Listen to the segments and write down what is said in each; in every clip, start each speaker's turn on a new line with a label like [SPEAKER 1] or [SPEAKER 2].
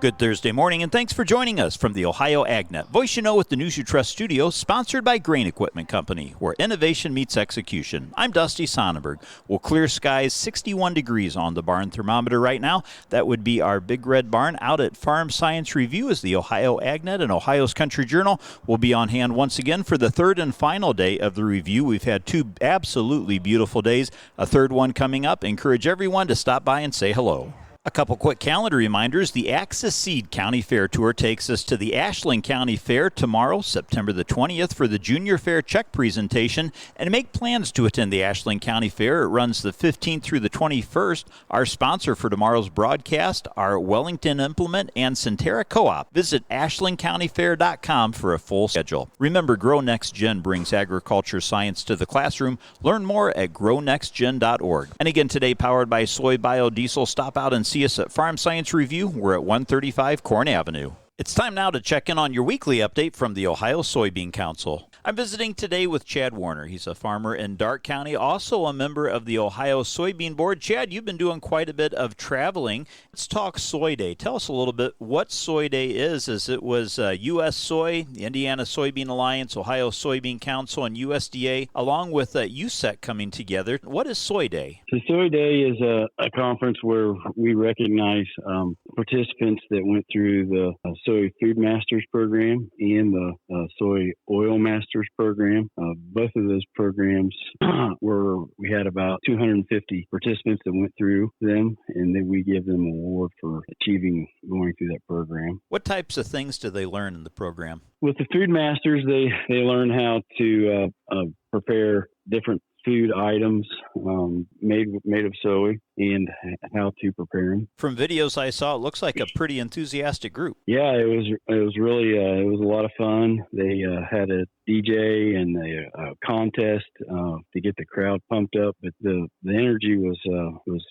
[SPEAKER 1] Good Thursday morning, and thanks for joining us from the Ohio AgNet Voice You Know with the News You Trust studio, sponsored by Grain Equipment Company, where innovation meets execution. I'm Dusty Sonnenberg. Well, clear skies, 61 degrees on the barn thermometer right now. That would be our Big Red Barn out at Farm Science Review, as the Ohio AgNet and Ohio's Country Journal will be on hand once again for the third and final day of the review. We've had two absolutely beautiful days, a third one coming up. Encourage everyone to stop by and say hello. A couple quick calendar reminders. The Axis Seed County Fair Tour takes us to the Ashland County Fair tomorrow, September the 20th, for the Junior Fair Check presentation. And make plans to attend the Ashland County Fair. It runs the 15th through the 21st. Our sponsor for tomorrow's broadcast are Wellington Implement and Centerra Co-op. Visit ashlandcountyfair.com for a full schedule. Remember, Grow Next Gen brings agriculture science to the classroom. Learn more at grownextgen.org. And again today, powered by Soy Biodiesel. Stop out and see us at Farm Science Review. We're at 135 Corn Avenue. It's time now to check in on your weekly update from the Ohio Soybean Council. I'm visiting today with Chad Warner. He's a farmer in Darke County, also a member of the Ohio Soybean Board. Chad, you've been doing quite a bit of traveling. Let's talk Soy Day. Tell us a little bit what Soy Day is, as it was U.S. Soy, the Indiana Soybean Alliance, Ohio Soybean Council, and USDA, along with USEC coming together. What is Soy Day?
[SPEAKER 2] So Soy Day is a conference where we recognize participants that went through the Soy Food Masters program and the Soy Oil Masters program. Both of those programs we had about 250 participants that went through them, and then we give them an award for achieving going through that program.
[SPEAKER 1] What types of things do they learn in the program?
[SPEAKER 2] With the Food Masters, they learn how to prepare different food items made of soy and how to prepare them.
[SPEAKER 1] From videos I saw, it looks like a pretty enthusiastic group.
[SPEAKER 2] Yeah, it was really it was a lot of fun. They had a DJ and a contest to get the crowd pumped up, but the energy was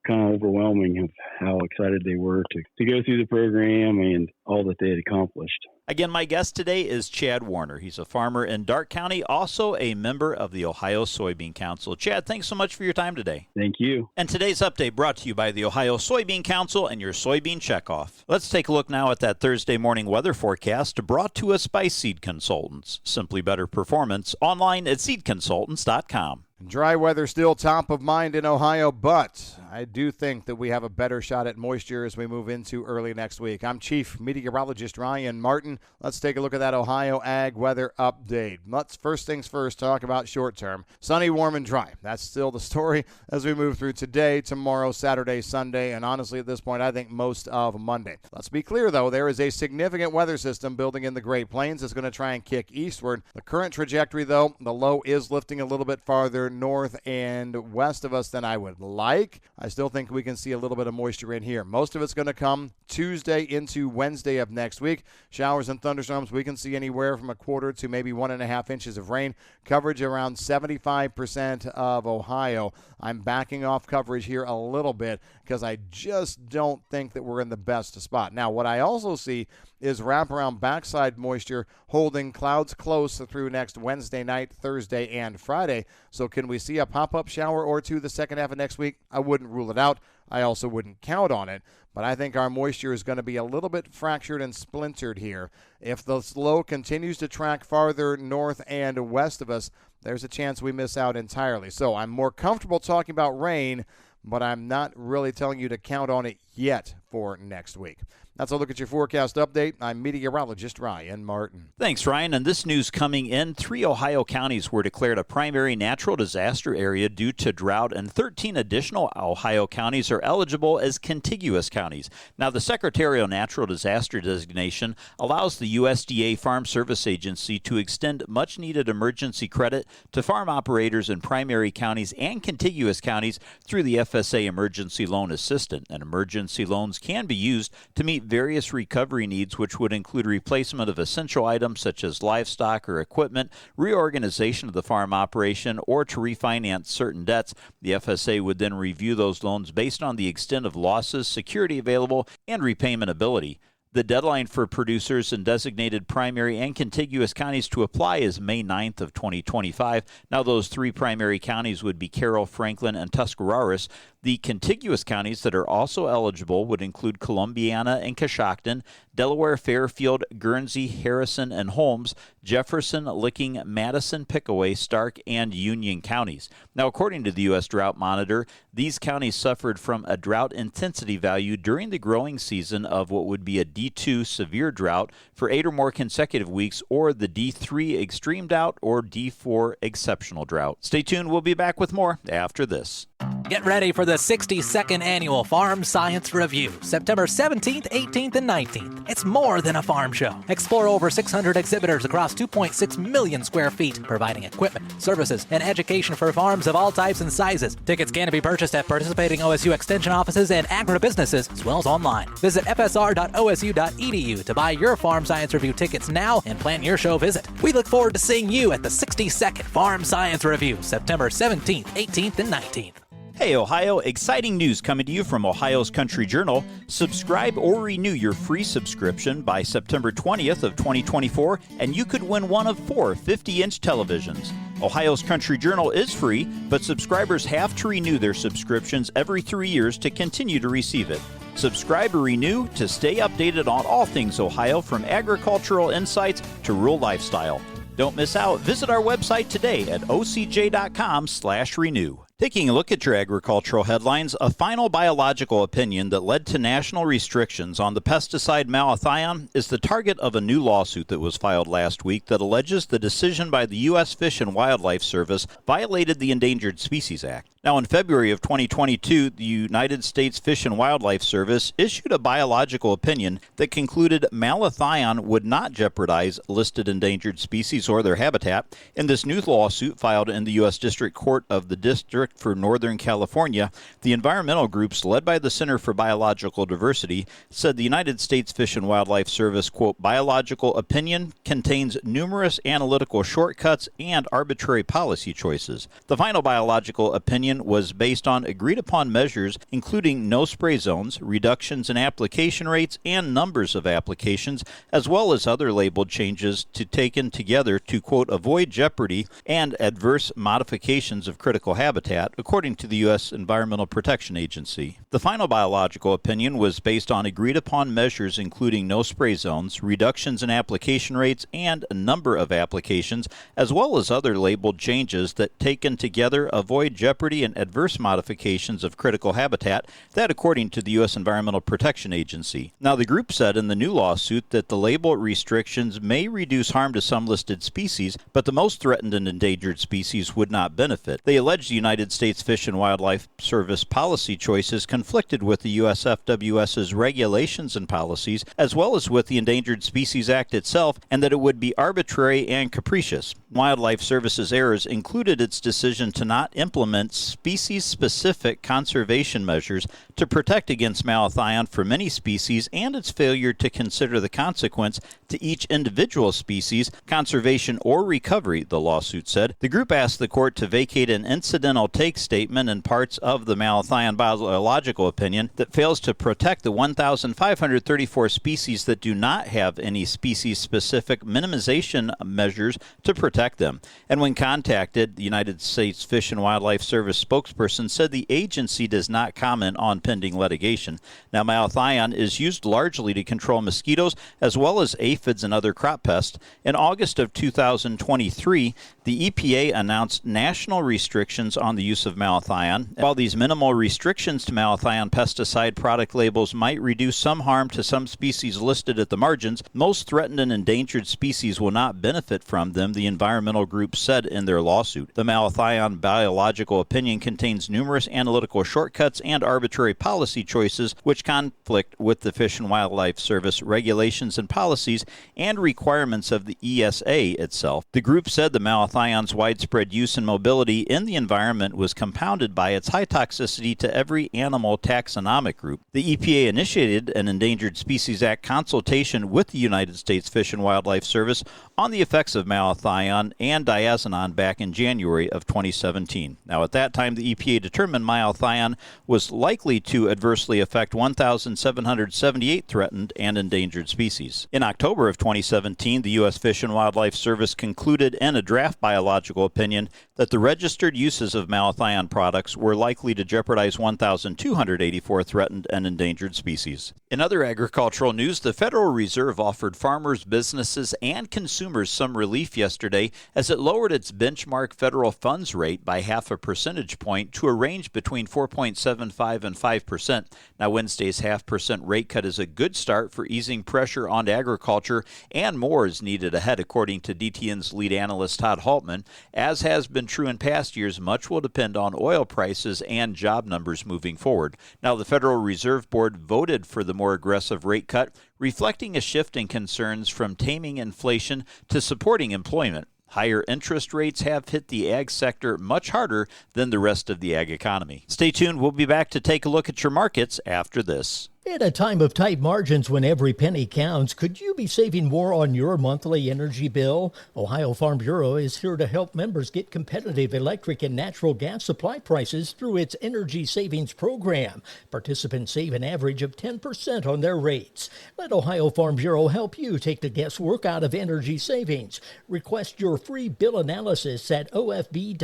[SPEAKER 2] kind of overwhelming of how excited they were to go through the program and all that they had accomplished.
[SPEAKER 1] Again, my guest today is Chad Warner. He's a farmer in Darke County, also a member of the Ohio Soybean Council. Chad, thanks so much for your time today.
[SPEAKER 2] Thank you.
[SPEAKER 1] And today's update brought to you by the Ohio Soybean Council and your soybean checkoff. Let's take a look now at that Thursday morning weather forecast brought to us by Seed Consultants. Simply better performance, online at seedconsultants.com.
[SPEAKER 3] Dry weather still top of mind in Ohio, but I do think that we have a better shot at moisture as we move into early next week. I'm Chief Meteorologist Ryan Martin. Let's take a look at that Ohio Ag weather update. Let's first things first talk about short term. Sunny, warm, and dry. That's still the story as we move through today, tomorrow, Saturday, Sunday, and honestly at this point I think most of Monday. Let's be clear though, there is a significant weather system building in the Great Plains that's going to try and kick eastward. The current trajectory though, the low is lifting a little bit farther north and west of us than I would like. I still think we can see a little bit of moisture in here. Most of it's going to come Tuesday into Wednesday of next week. Showers and thunderstorms, we can see anywhere from a quarter to maybe 1.5 inches of rain. Coverage around 75% of Ohio. I'm backing off coverage here a little bit because I just don't think that we're in the best spot. Now, what I also see is wraparound backside moisture holding clouds close through next Wednesday night, Thursday, and Friday. So can we see a pop-up shower or two the second half of next week? I wouldn't rule it out. I also wouldn't count on it, but I think our moisture is going to be a little bit fractured and splintered here. If the low continues to track farther north and west of us, there's a chance we miss out entirely. So I'm more comfortable talking about rain, but I'm not really telling you to count on it yet for next week. That's a look at your forecast update. I'm meteorologist Ryan Martin.
[SPEAKER 1] Thanks, Ryan. And this news coming in, 3 Ohio counties were declared a primary natural disaster area due to drought, and 13 additional Ohio counties are eligible as contiguous counties. Now, the Secretarial Natural Disaster Designation allows the USDA Farm Service Agency to extend much-needed emergency credit to farm operators in primary counties and contiguous counties through the FSA Emergency Loan Assistant. And emergency loans can be used to meet various recovery needs, which would include replacement of essential items such as livestock or equipment, reorganization of the farm operation, or to refinance certain debts. The FSA would then review those loans based on the extent of losses, security available, and repayment ability. The deadline for producers in designated primary and contiguous counties to apply is May 9th of 2025. Now, those 3 primary counties would be Carroll, Franklin, and Tuscarawas. The The contiguous counties that are also eligible would include Columbiana and Coshocton, Delaware, Fairfield, Guernsey, Harrison, and Holmes, Jefferson, Licking, Madison, Pickaway, Stark, and Union counties. Now, according to the U.S. Drought Monitor, these counties suffered from a drought intensity value during the growing season of what would be a D2 severe drought for 8 or more consecutive weeks, or the D3 extreme drought or D4 exceptional drought. Stay tuned. We'll be back with more after this.
[SPEAKER 4] Get ready for the 62nd Annual Farm Science Review, September 17th, 18th, and 19th. It's more than a farm show. Explore over 600 exhibitors across 2.6 million square feet, providing equipment, services, and education for farms of all types and sizes. Tickets can be purchased at participating OSU Extension offices and agribusinesses, as well as online. Visit fsr.osu.edu to buy your Farm Science Review tickets now and plan your show visit. We look forward to seeing you at the 62nd Farm Science Review, September 17th, 18th, and 19th.
[SPEAKER 1] Hey Ohio, exciting news coming to you from Ohio's Country Journal. Subscribe or renew your free subscription by September 20th of 2024 and you could win one of 4 50-inch televisions. Ohio's Country Journal is free, but subscribers have to renew their subscriptions every 3 years to continue to receive it. Subscribe or renew to stay updated on all things Ohio, from agricultural insights to rural lifestyle. Don't miss out. Visit our website today at ocj.com/renew. Taking a look at your agricultural headlines, a final biological opinion that led to national restrictions on the pesticide malathion is the target of a new lawsuit that was filed last week that alleges the decision by the U.S. Fish and Wildlife Service violated the Endangered Species Act. Now, in February of 2022, the United States Fish and Wildlife Service issued a biological opinion that concluded malathion would not jeopardize listed endangered species or their habitat. In this new lawsuit filed in the U.S. District Court of the District for Northern California, the environmental groups led by the Center for Biological Diversity said the United States Fish and Wildlife Service, quote, biological opinion contains numerous analytical shortcuts and arbitrary policy choices. The final biological opinion was based on agreed-upon measures, including no-spray zones, reductions in application rates and numbers of applications, as well as other labeled changes taken together to, quote, avoid jeopardy and adverse modifications of critical habitat, according to the U.S. Environmental Protection Agency. The final biological opinion was based on agreed-upon measures, including no-spray zones, reductions in application rates and a number of applications, as well as other labeled changes that, taken together, avoid jeopardy and adverse modifications of critical habitat, that according to the U.S. Environmental Protection Agency. Now, the group said in the new lawsuit that the label restrictions may reduce harm to some listed species, but the most threatened and endangered species would not benefit. They allege the United States Fish and Wildlife Service policy choices conflicted with the USFWS's regulations and policies, as well as with the Endangered Species Act itself, and that it would be arbitrary and capricious. Wildlife Service's errors included its decision to not implement species-specific conservation measures to protect against malathion for many species, and its failure to consider the consequence to each individual species, conservation or recovery, the lawsuit said. The group asked the court to vacate an incidental take statement and parts of the malathion biological opinion that fails to protect the 1,534 species that do not have any species-specific minimization measures to protect them. And when contacted, the United States Fish and Wildlife Service spokesperson said the agency does not comment on pending litigation. Now, malathion is used largely to control mosquitoes as well as aphids and other crop pests. In August of 2023, the EPA announced national restrictions on the use of malathion. While these minimal restrictions to malathion pesticide product labels might reduce some harm to some species listed at the margins, most threatened and endangered species will not benefit from them, the environmental group said in their lawsuit. The malathion biological opinion contains numerous analytical shortcuts and arbitrary policy choices which conflict with the Fish and Wildlife Service regulations and policies and requirements of the ESA itself. The group said the malathion's widespread use and mobility in the environment was compounded by its high toxicity to every animal taxonomic group. The EPA initiated an Endangered Species Act consultation with the United States Fish and Wildlife Service on the effects of malathion and diazinon back in January of 2017. Now, at that time, the EPA determined malathion was likely to adversely affect 1,778 threatened and endangered species. In October of 2017, the U.S. Fish and Wildlife Service concluded in a draft biological opinion that the registered uses of malathion products were likely to jeopardize 1,284 threatened and endangered species. In other agricultural news, the Federal Reserve offered farmers, businesses, and consumers some relief yesterday as it lowered its benchmark federal funds rate by half a percentage point to a range between 4.75 and 5%. Now, Wednesday's 0.5% rate cut is a good start for easing pressure on agriculture, and more is needed ahead, according to DTN's lead analyst Todd Haltman. As has been true in past years, much will depend on oil prices and job numbers moving forward. Now, the Federal Reserve Board voted for the more aggressive rate cut, reflecting a shift in concerns from taming inflation to supporting employment. Higher interest rates have hit the ag sector much harder than the rest of the ag economy. Stay tuned. We'll be back to take a look at your markets after this.
[SPEAKER 5] In a time of tight margins when every penny counts, could you be saving more on your monthly energy bill? Ohio Farm Bureau is here to help members get competitive electric and natural gas supply prices through its Energy Savings Program. Participants save an average of 10% on their rates. Let Ohio Farm Bureau help you take the guesswork out of energy savings. Request your free bill analysis at ofb.ag/energy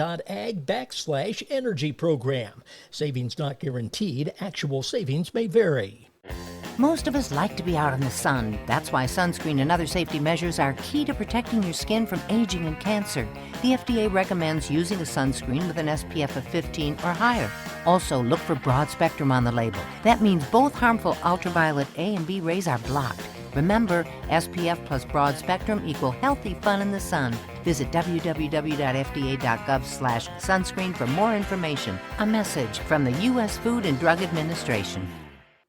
[SPEAKER 5] program. Savings not guaranteed. Actual savings may vary.
[SPEAKER 6] Most of us like to be out in the sun. That's why sunscreen and other safety measures are key to protecting your skin from aging and cancer. The FDA recommends using a sunscreen with an SPF of 15 or higher. Also, look for broad spectrum on the label. That means both harmful ultraviolet A and B rays are blocked. Remember, SPF plus broad spectrum equal healthy fun in the sun. Visit www.fda.gov/sunscreen for more information. A message from the U.S. Food and Drug Administration.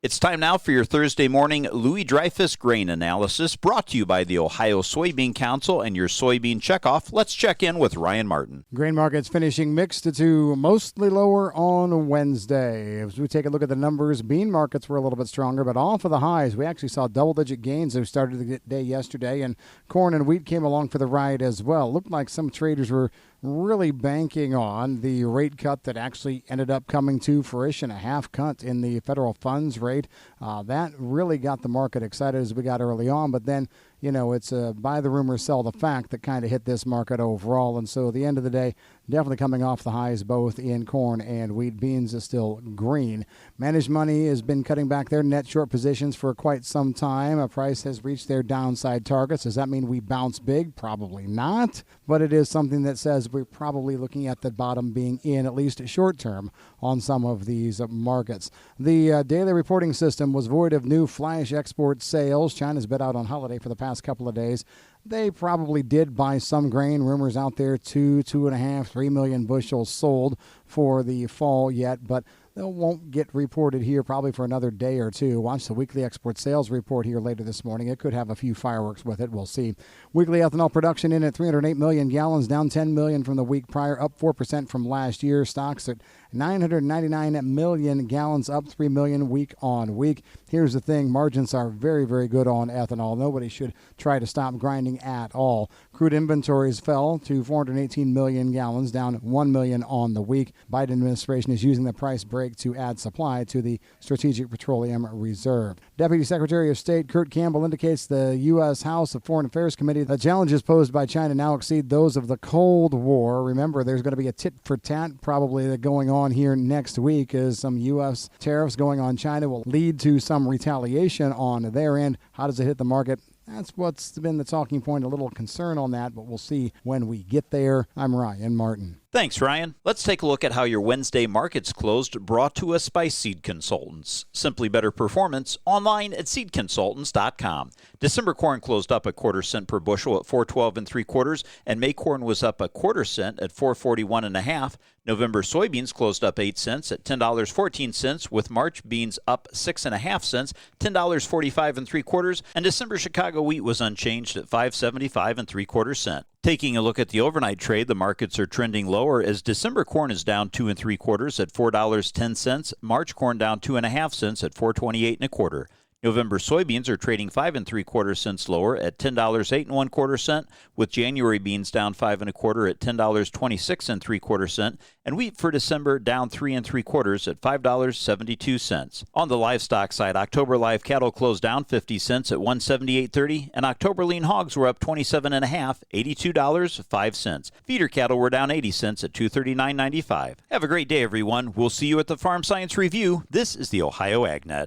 [SPEAKER 1] It's time now for your Thursday morning Louis Dreyfus grain analysis, brought to you by the Ohio Soybean Council and your soybean checkoff. Let's check in with Ryan Martin.
[SPEAKER 3] Grain markets finishing mixed to mostly lower on Wednesday. As we take a look at the numbers, bean markets were a little bit stronger, but off of the highs. We actually saw double-digit gains that started the day yesterday, and corn and wheat came along for the ride as well. Looked like some traders were really banking on the rate cut that actually ended up coming to fruition, a half cut in the federal funds rate. That really got the market excited as we got early on, but then it's a buy the rumor, sell the fact that kind of hit this market overall. And so at the end of the day, definitely coming off the highs both in corn and wheat. Beans is still green. Managed money has been cutting back their net short positions for quite some time. A price has reached their downside targets. Does that mean we bounce big? Probably not. But it is something that says we're probably looking at the bottom being in, at least short term, on some of these markets. The daily reporting system was void of new flash export sales. China's been out on holiday for the past couple of days. They probably did buy some grain. Rumors out there, 2.5, 3 million bushels sold for the fall yet, but they won't get reported here probably for another day or two. Watch the weekly export sales report here later this morning. It could have a few fireworks with it. We'll see. Weekly ethanol production in at 308 million gallons, down 10 million from the week prior, up 4% from last year. Stocks at 999 million gallons, up 3 million week on week. Here's the thing. Margins are very, very good on ethanol. Nobody should try to stop grinding at all. Crude inventories fell to 418 million gallons, down 1 million on the week. Biden administration is using the price break to add supply to the Strategic Petroleum Reserve. Deputy Secretary of State Kurt Campbell indicates the U.S. House of Foreign Affairs Committee the challenges posed by China now exceed those of the Cold War. Remember, there's going to be a tit-for-tat probably going on here next week as some U.S. tariffs going on China will lead to some retaliation on their end. How does it hit the market? That's what's been the talking point, a little concern on that, but we'll see when we get there. I'm Ryan Martin.
[SPEAKER 1] Thanks, Ryan. Let's take a look at how your Wednesday markets closed, brought to us by Seed Consultants. Simply better performance, online at seedconsultants.com. December corn closed up 1/4 cent per bushel at $4.12 3/4, and May corn was up 1/4 cent at $4.41 1/2. November soybeans closed up 8 cents at $10.14, with March beans up 6 1/2 cents, $10.45 3/4, and December Chicago wheat was unchanged at $5.75 3/4 cents. Taking a look at the overnight trade, the markets are trending lower as December corn is down 2 3/4 at $4.10, March corn down 2 1/2 cents at $4.28 1/4. November soybeans are trading 5 3/4 cents lower at $10.08 1/4, with January beans down 5 1/4 at $10.26 3/4, and wheat for December down 3 3/4 at $5.72. On the livestock side, October live cattle closed down 50 cents at $178.30, and October lean hogs were up 27.5, $82.05. Feeder cattle were down 80 cents at $239.95. Have a great day, everyone. We'll see you at the Farm Science Review. This is the Ohio AgNet.